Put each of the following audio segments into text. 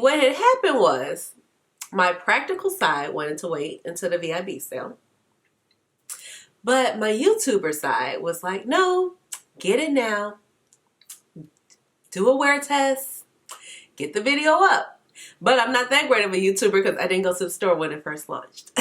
what had happened was my practical side wanted to wait until the VIB sale. But my YouTuber side was like, no, get it now. Do a wear test. Get the video up. But I'm not that great of a YouTuber because I didn't go to the store when it first launched.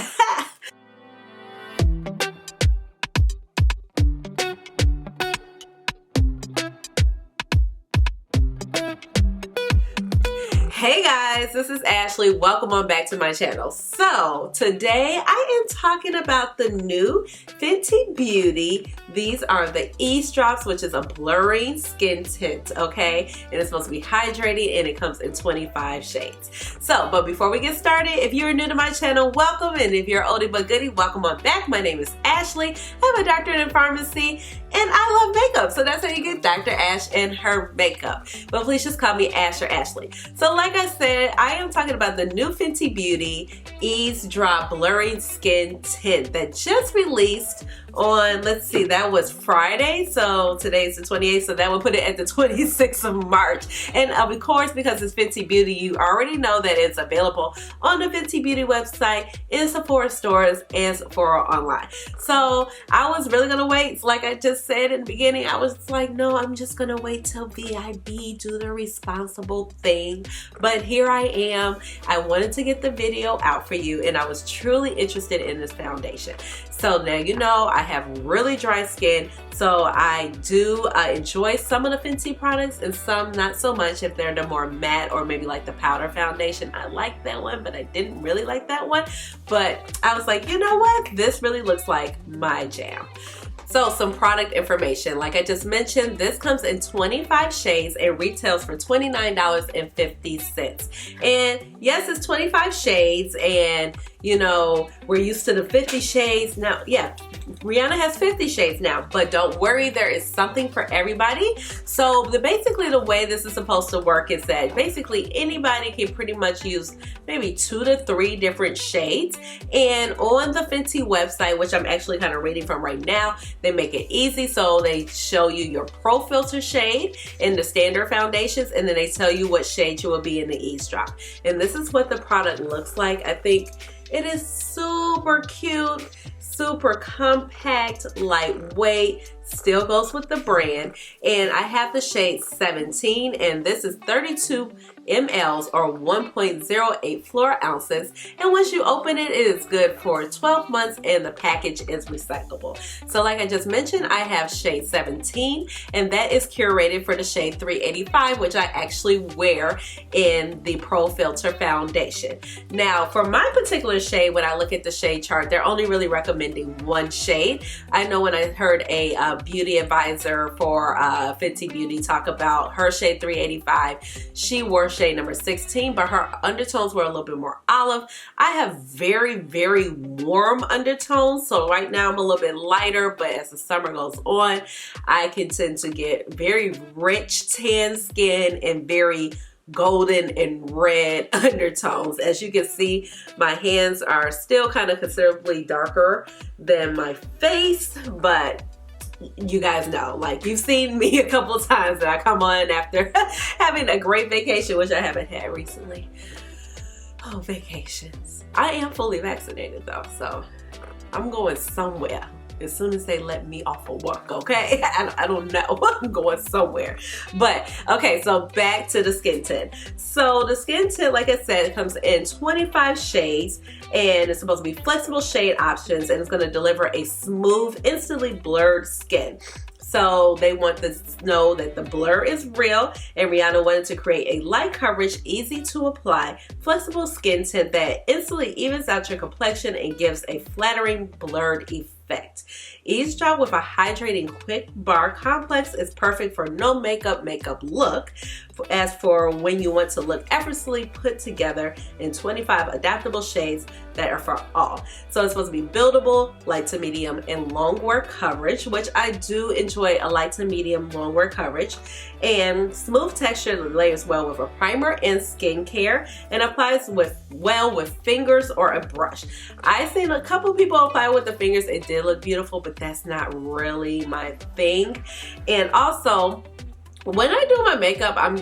Hey guys, this is Ashley. Welcome on back to my channel. So today I am talking about the new Fenty Beauty. These are the Eaze drops, which is a blurring skin tint, okay? And it's supposed to be hydrating and it comes in 25 shades. So, but before we get started, if you're new to my channel, welcome. And if you're oldie but goodie, welcome on back. My name is Ashley. I have a doctorate in pharmacy and I love makeup. So that's how you get Dr. Ash and her makeup. But please just call me Ash or Ashley. So like I said, I am talking about the new Fenty Beauty Eaze Drop Blurring Skin Tint that just released on, let's see, that was Friday, so today's the 28th, so that would put it at the 26th of March. And of course, because it's Fenty Beauty, you already know that it's available on the Fenty Beauty website, in Sephora stores, and Sephora online. So I was really gonna wait, like I just said in the beginning. I was like, no, I'm just gonna wait till VIB, do the responsible thing. But here I am. I wanted to get the video out for you, and I was truly interested in this foundation. So now you know I have really dry skin, so I do enjoy some of the Fenty products and some not so much if they're the more matte or maybe like the powder foundation. I like that one, but I didn't really like that one. But I was like, you know what? This really looks like my jam. So some product information. Like I just mentioned, this comes in 25 shades and retails for $29.50. And yes, it's 25 shades and you know, we're used to the 50 shades now. Yeah, Rihanna has 50 shades now, but don't worry, there is something for everybody. So basically the way this is supposed to work is that basically anybody can pretty much use maybe 2 to 3 different shades. And on the Fenty website, which I'm actually kind of reading from right now, they make it easy. So they show you your pro filter shade in the standard foundations, and then they tell you what shade you will be in the Eaze drop. And this is what the product looks like. I think it is super cute, super compact, lightweight, still goes with the brand. And I have the shade 17, and this is 32 mLs or 1.08 fluor ounces. And once you open it, it is good for 12 months and the package is recyclable. So like I just mentioned, I have shade 17, and that is curated for the shade 385, which I actually wear in the Pro Filter foundation. Now for my particular shade, when I look at the shade chart, they're only really recommending one shade. I know when I heard a beauty advisor for Fenty Beauty talk about her shade 385, she wore shade number 16, but her undertones were a little bit more olive. I have very, very warm undertones, so right now I'm a little bit lighter, but as the summer goes on, I can tend to get very rich tan skin and very golden and red undertones. As you can see, my hands are still kind of considerably darker than my face, but you guys know, like you've seen me a couple of times that I come on after having a great vacation, which I haven't had recently. Oh, vacations. I am fully vaccinated though, so I'm going somewhere as soon as they let me off of work, okay? I don't know, I'm going somewhere. But okay, so back to the skin tint. So the skin tint, like I said, it comes in 25 shades and it's supposed to be flexible shade options, and it's gonna deliver a smooth, instantly blurred skin. So they want to know that the blur is real, and Rihanna wanted to create a light coverage, easy to apply, flexible skin tint that instantly evens out your complexion and gives a flattering blurred effect. Eaze drop with a hydrating quick bar complex is perfect for no makeup look. As for when you want to look effortlessly put together in 25 adaptable shades that are for all. So it's supposed to be buildable, light to medium, and long wear coverage, which I do enjoy a light to medium long wear coverage. And smooth texture that layers well with a primer and skincare, and applies well with fingers or a brush. I've seen a couple people apply with the fingers. It did look beautiful, but that's not really my thing. And also, when I do my makeup, I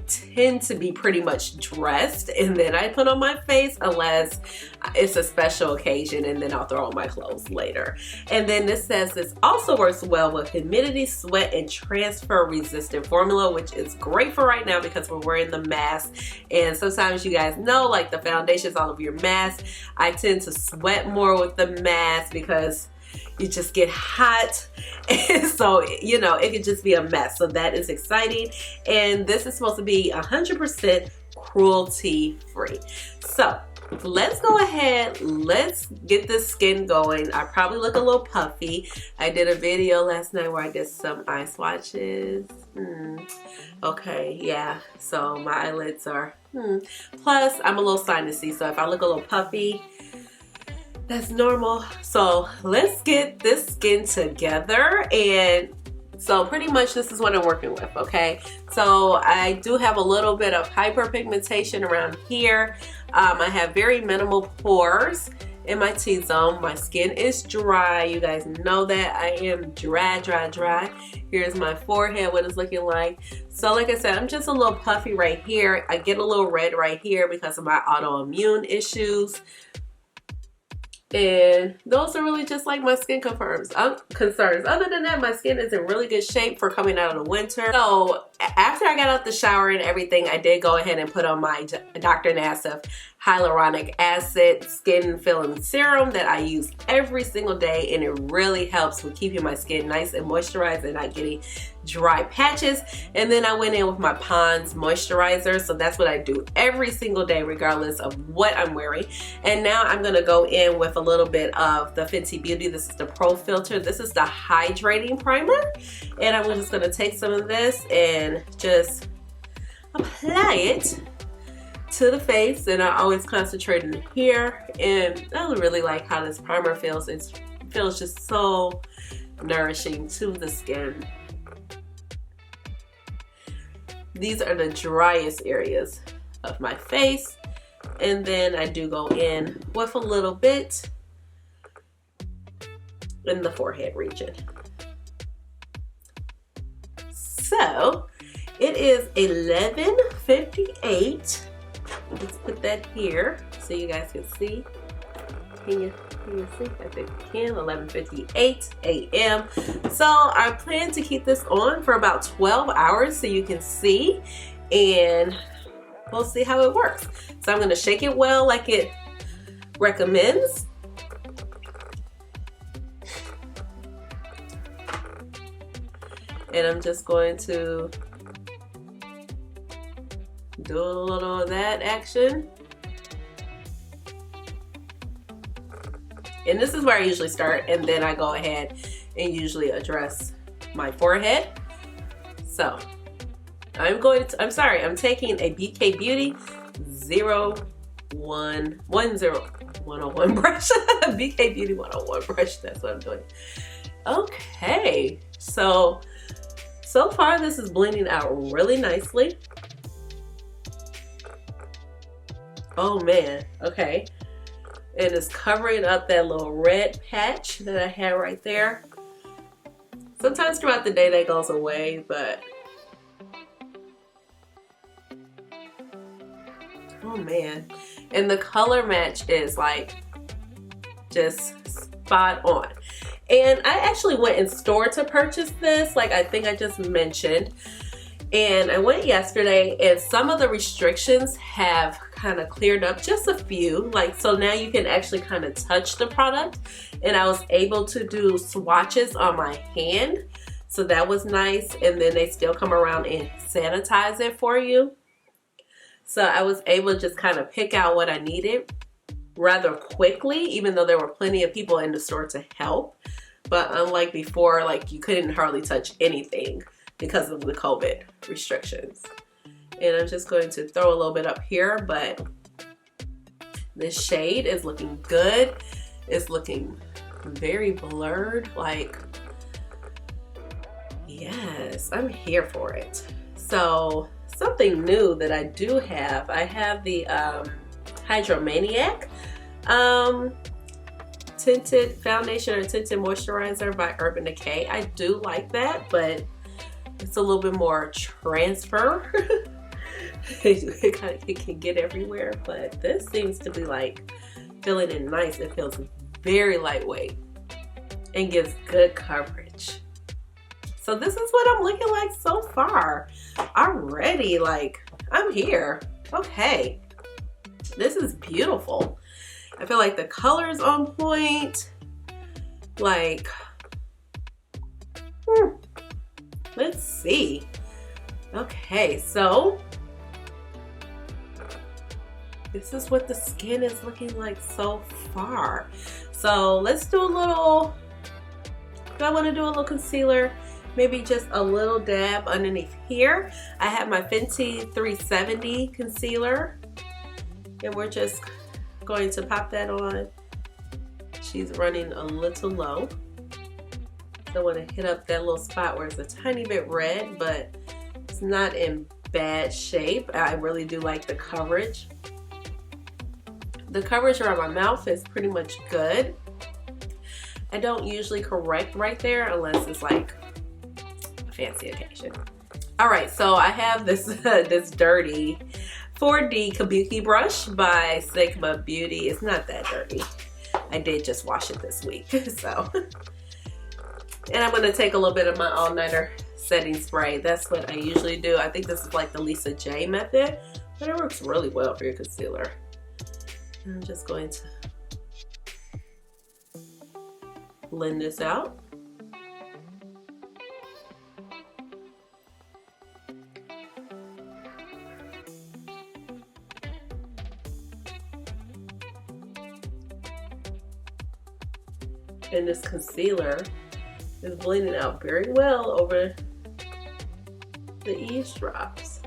tend to be pretty much dressed, and then I put on my face unless it's a special occasion, and then I'll throw on my clothes later. And then this says this also works well with humidity, sweat, and transfer resistant formula, which is great for right now because we're wearing the mask. And sometimes you guys know, like the foundation's all over your mask. I tend to sweat more with the mask because you just get hot, and so you know it could just be a mess. So that is exciting, and this is supposed to be 100% cruelty free. So let's go ahead, let's get this skin going. I probably look a little puffy. I did a video last night where I did some eye swatches. Okay, yeah, so my eyelids are plus I'm a little sinusy, so if I look a little puffy, that's normal. So let's get this skin together. And so pretty much this is what I'm working with, okay? So I do have a little bit of hyperpigmentation around here. I have very minimal pores in my T-zone. My skin is dry. You guys know that. I am dry. Here's my forehead, what it's looking like. So like I said, I'm just a little puffy right here. I get a little red right here because of my autoimmune issues. And those are really just like my skin concerns. Other than that, my skin is in really good shape for coming out of the winter. So after I got out the shower and everything, I did go ahead and put on my Dr. Nassif Hyaluronic Acid Skin Filling Serum that I use every single day, and it really helps with keeping my skin nice and moisturized and not getting dry patches. And then I went in with my Pond's moisturizer, so that's what I do every single day regardless of what I'm wearing. And now I'm gonna go in with a little bit of the Fenty Beauty. This is the Pro Filter. This is the Hydrating Primer, and I'm just gonna take some of this and just apply it to the face. And I always concentrate in here, and I really like how this primer feels. It feels just so nourishing to the skin. These are the driest areas of my face, and then I do go in with a little bit in the forehead region. So it is 11:58. Let's put that here so you guys can see. Can you see? I think you can. 11:58 a.m. So I plan to keep this on for about 12 hours so you can see, and we'll see how it works. So I'm going to shake it well like it recommends. And I'm just going to do a little of that action. And this is where I usually start, and then I go ahead and usually address my forehead. So I'm taking a BK Beauty 101 brush. BK Beauty 101 brush, that's what I'm doing. Okay, so far this is blending out really nicely. Oh man, okay. And it's covering up that little red patch that I had right there. Sometimes throughout the day that goes away, but oh man. And the color match is like just spot on. And I actually went in store to purchase this, like I think I just mentioned. And I went yesterday, and some of the restrictions have kind of cleared up, just a few. Like, so now you can actually kind of touch the product, and I was able to do swatches on my hand. So that was nice. And then they still come around and sanitize it for you. So I was able to just kind of pick out what I needed rather quickly, even though there were plenty of people in the store to help. But unlike before, like you couldn't hardly touch anything because of the COVID restrictions. And I'm just going to throw a little bit up here, but this shade is looking good. It's looking very blurred. Like, yes, I'm here for it. So something new that I do have, I have the Hydromaniac tinted foundation or tinted moisturizer by Urban Decay. I do like that, but It's a little bit more transfer. It can get everywhere, but this seems to be like feeling it nice. It feels very lightweight and gives good coverage. So this is what I'm looking like so far. Already, like, I'm here. Okay, this is beautiful. I feel like the color is on point. Like, let's see. Okay, so this is what the skin is looking like so far. So let's do a little, do I want to do a little concealer? Maybe just a little dab underneath here. I have my Fenty 370 concealer, and we're just going to pop that on. She's running a little low. So I want to hit up that little spot where it's a tiny bit red, but it's not in bad shape. I really do like the coverage. The coverage around my mouth is pretty much good. I don't usually correct right there unless it's like a fancy occasion. All right, so I have this this dirty 4D Kabuki brush by Sigma Beauty. It's not that dirty. I did just wash it this week, so. And I'm gonna take a little bit of my all-nighter setting spray. That's what I usually do. I think this is like the Lisa J method, but it works really well for your concealer. I'm just going to blend this out. And this concealer is blending out very well over the Eaze drops.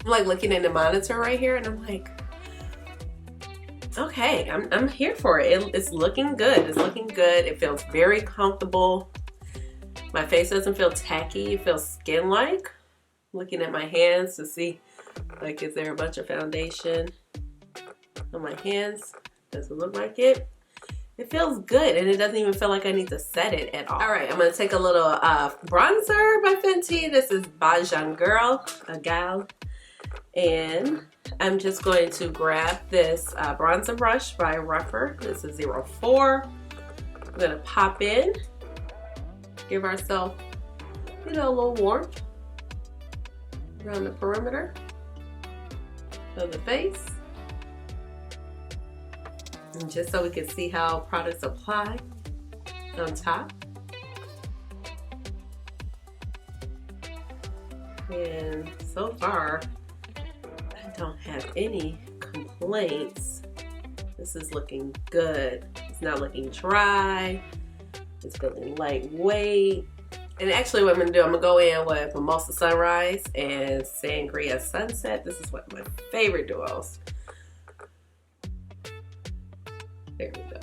I'm like looking in the monitor right here and I'm like, okay, I'm here for it. It's looking good. It's looking good. It feels very comfortable. My face doesn't feel tacky. It feels skin-like. Looking at my hands to see, like, is there a bunch of foundation on my hands? Doesn't look like it. It feels good, and it doesn't even feel like I need to set it at all. All right, I'm gonna take a little bronzer by Fenty. This is Bajan Gyal, and I'm just going to grab this bronzer brush by Rougher. This is 04. I'm gonna pop in, give ourselves, you know, a little warmth around the perimeter of the face. And just so we can see how products apply on top. And so far, I don't have any complaints. This is looking good. It's not looking dry. It's feeling lightweight. And actually what I'm gonna do, I'm gonna go in with Mimosa Sunrise and Sangria Sunset. This is one of my favorite duos. There we go.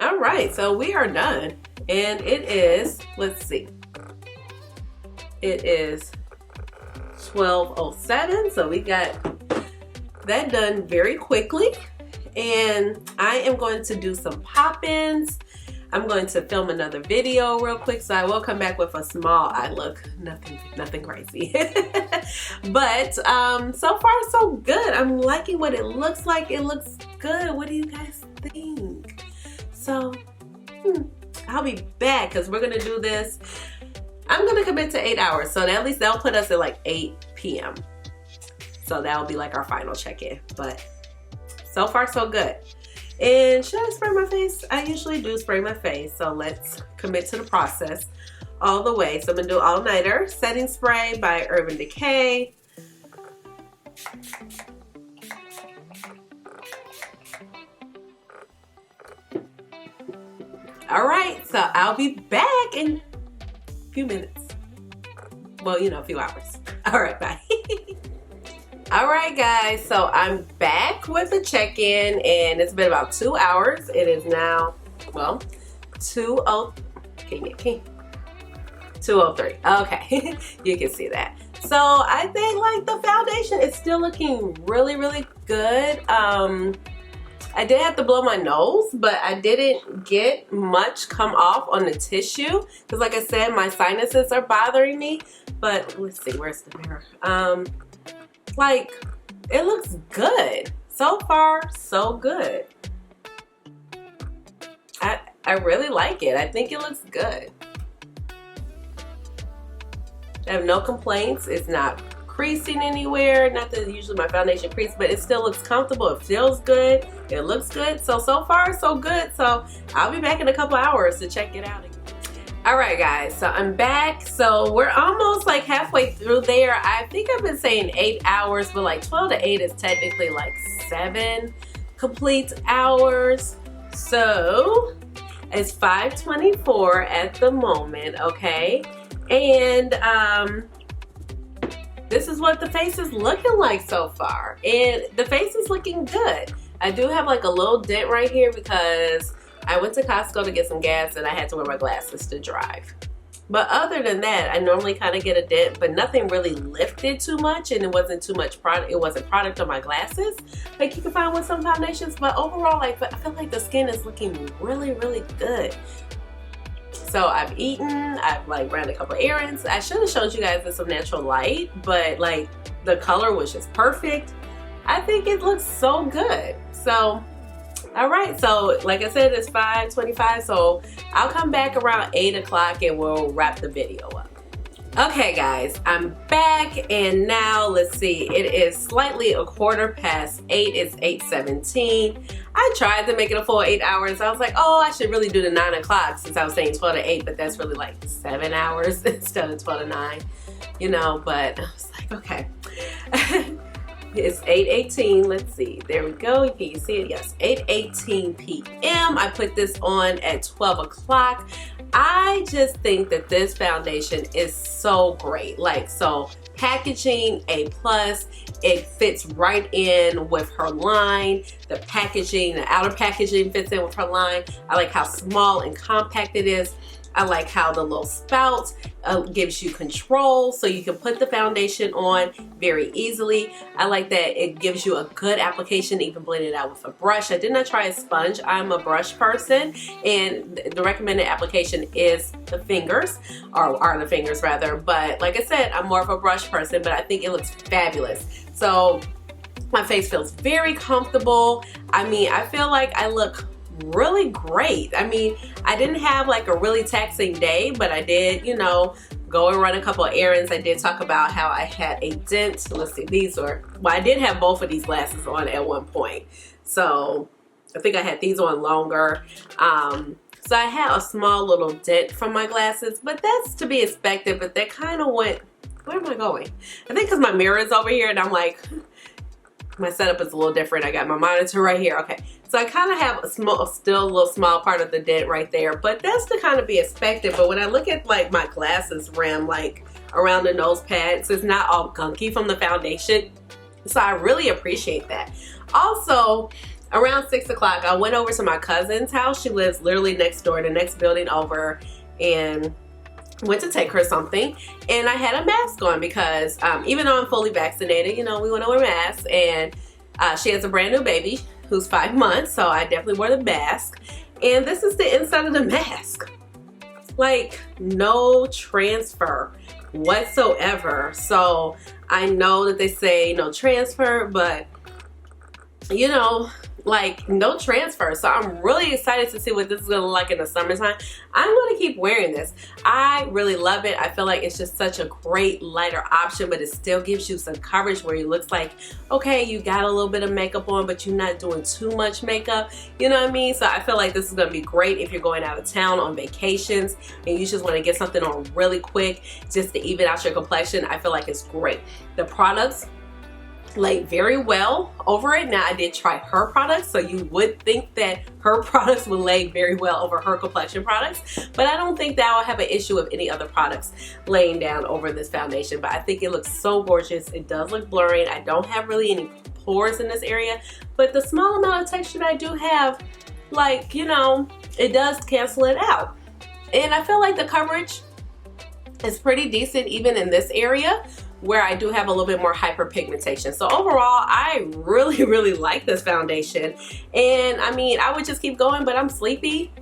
All right, so we are done. And it is, let's see. It is 12:07, so we got that done very quickly. And I am going to do some pop-ins. I'm going to film another video real quick, so I will come back with a small eye look. Nothing crazy. But so far so good. I'm liking what it looks like. It looks good. What do you guys think? So I'll be back because we're gonna do this. I'm gonna commit to 8 hours, so at least that'll put us at like 8 p.m. So that'll be like our final check-in. But so far so good. And should I spray my face? I usually do spray my face, so let's commit to the process all the way. So I'm gonna do All Nighter Setting Spray by Urban Decay. All right, so I'll be back in a few minutes. Well, you know, a few hours. All right, bye. All right, guys, so I'm back with the check-in, and it's been about 2 hours. It is now well, 203. Okay, you can see that. So I think like the foundation is still looking really, really good. I did have to blow my nose, but I didn't get much come off on the tissue because like I said, my sinuses are bothering me. But let's see, where's the mirror? Like, it looks good. So far, so good. I really like it. I think it looks good. I have no complaints. It's not creasing anywhere. Not that usually my foundation creases, but it still looks comfortable. It feels good. It looks good. So far, so good. So I'll be back in a couple hours to check it out again. All right, guys, so I'm back. So we're almost like halfway through there. I think I've been saying 8 hours, but like 12 to 8 is technically like 7 complete hours. So it's 5:24 at the moment, okay? And this is what the face is looking like so far. And the face is looking good. I do have like a little dent right here because I went to Costco to get some gas and I had to wear my glasses to drive. But other than that, I normally kind of get a dent, but nothing really lifted too much, and it wasn't too much product. It wasn't product on my glasses like you can find with some foundations. But overall, like I feel like the skin is looking really, really good. So I've eaten, I've like ran a couple errands. I should have showed you guys in some natural light, but like the color was just perfect. I think it looks so good. So, all right, so like I said, it's 5:25, so I'll come back around 8 o'clock and we'll wrap the video up. Okay guys, I'm back and now let's see, it is slightly 8:15, it's 8:17. I tried to make it a full 8 hours. I was like, oh, I should really do the 9 o'clock since I was saying 12 to 8, but that's really like 7 hours instead of 12 to 9, you know, but I was like, okay. It's 8:18, let's see, there we go, can you see it? Yes, 8:18 p.m. I put this on at 12 o'clock. I just think that this foundation is so great. Like, so packaging, A+, it fits right in with her line. The packaging, the outer packaging fits in with her line. I like how small and compact it is. I like how the little spout gives you control so you can put the foundation on very easily. I like that it gives you a good application, even blend it out with a brush. I did not try a sponge. I'm a brush person, and the recommended application is the fingers, or are the fingers rather. But like I said, I'm more of a brush person, but I think it looks fabulous. So my face feels very comfortable. I mean, I feel like I look really great. I mean, I didn't have like a really taxing day, but I did, you know, go and run a couple of errands. I did talk about how I had a dent. Let's see, these are, well, I did have both of these glasses on at one point. So I think I had these on longer. So I had a small little dent from my glasses, but that's to be expected, but that kind of went, where am I going? I think because my mirror is over here and I'm like, my setup is a little different. I got my monitor right here. Okay, so I kind of have a small, still a little small part of the dent right there, but that's to kind of be expected. But when I look at like my glasses rim, like around the nose pads, it's not all gunky from the foundation. So I really appreciate that. Also, around 6 o'clock, I went over to my cousin's house. She lives literally next door, the next building over, and went to take her something, and I had a mask on because even though I'm fully vaccinated, you know, we want to wear masks, and she has a brand new baby who's 5 months, so I definitely wore the mask. And this is the inside of the mask. Like, no transfer whatsoever. So I know that they say no transfer, but you know, like no transfer. So I'm really excited to see what this is gonna look like in the summertime. I'm gonna keep wearing this. I really love it. I feel like it's just such a great lighter option, but it still gives you some coverage where it looks like, okay, you got a little bit of makeup on, but you're not doing too much makeup. You know what I mean? So I feel like this is gonna be great if you're going out of town on vacations and you just wanna get something on really quick just to even out your complexion. I feel like it's great. The products lay very well over it. Now I did try her products, so you would think that her products would lay very well over her complexion products, but I don't think that I'll have an issue with any other products laying down over this foundation. But I think it looks so gorgeous. It does look blurring. I don't have really any pores in this area, but the small amount of texture that I do have, like, you know, it does cancel it out. And I feel like the coverage is pretty decent even in this area where I do have a little bit more hyperpigmentation. So overall, I really, really like this foundation. And I mean, I would just keep going, but I'm sleepy.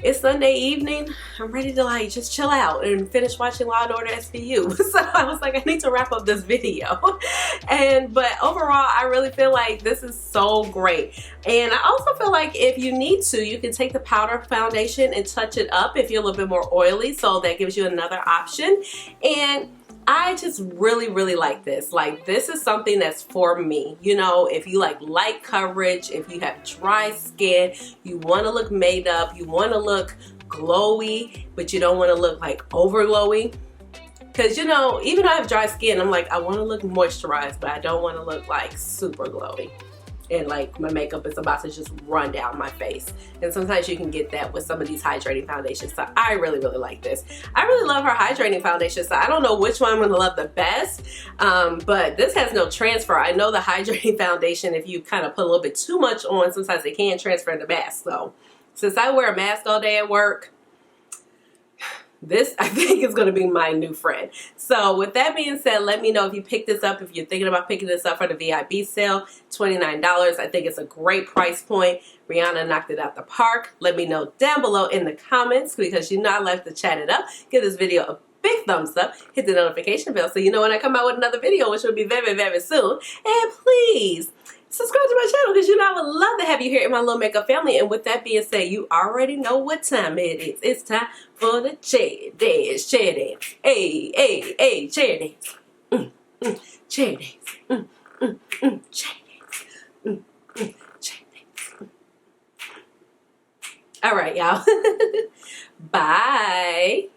It's Sunday evening. I'm ready to like just chill out and finish watching Law & Order SVU. So I was like, I need to wrap up this video. But overall, I really feel like this is so great. And I also feel like if you need to, you can take the powder foundation and touch it up if you're a little bit more oily. So that gives you another option. And I just really, really like this. Like, this is something that's for me. You know, if you like light coverage, if you have dry skin, you want to look made up, you want to look glowy, but you don't want to look like over glowy. Because, you know, even though I have dry skin, I'm like, I want to look moisturized, but I don't want to look like super glowy. And like my makeup is about to just run down my face. And sometimes you can get that with some of these hydrating foundations. So I really, really like this. I really love her hydrating foundation. So I don't know which one I'm gonna love the best. But this has no transfer. I know the hydrating foundation, if you kind of put a little bit too much on, sometimes it can transfer in the mask. So since I wear a mask all day at work, this, I think, is going to be my new friend. So with that being said, let me know if you pick this up, if you're thinking about picking this up for the VIB sale, $29. I think it's a great price point. Rihanna knocked it out the park. Let me know down below in the comments, because you know I like to chat it up. Give this video a big thumbs up. Hit the notification bell so you know when I come out with another video, which will be very, very soon. And please subscribe to my channel, because you know I would love to have you here in my little makeup family. And with that being said, you already know what time it is. It's time for the chair dance. Chair dance. Hey, hey, hey, chair dance. Chair dance. Chair dance. Chair dance. All right, y'all. Bye.